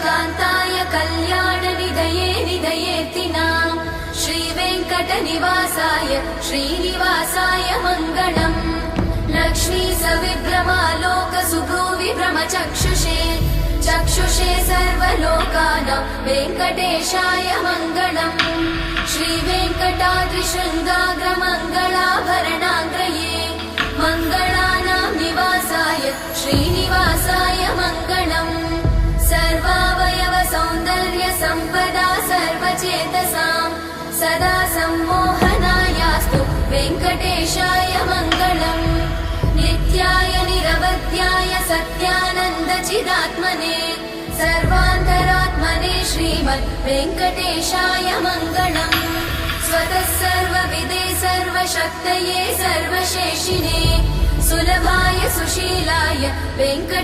कान्ताय कल्याणनिधये निधयेतिनाम् श्रीवेङ्कटनिवासाय श्रीनिवासाय मङ्गलम् लक्ष्मी सविभ्रमालोकसुभ्रूविभ्रमचक्षुषे चक्षुषे सर्वलोकानां वेङ्कटेशाय मङ्गलम् श्रीवेङ्कटाद्रिशृङ्गाग्रमङ्गलाभरणाग्रये मङ्गलानां निवासाय श्रीनिवासाय मङ्गलम् सर्वावयव सौन्दर्य सम्पदा सर्वचेतसां सदा सम्मोहनायास्तु वेङ्कटेशाय मङ्गलम् नित्याय निरवध्याय सत्यानन्दचिदात्मने सर्वान्तरात्मने श्रीमद् वेङ्कटेशाय मङ्गलम् स्वतः सर्वविदे सर्वशक्तये सर्वशेषिणे सुलभाय सुशीलाय वेङ्कटे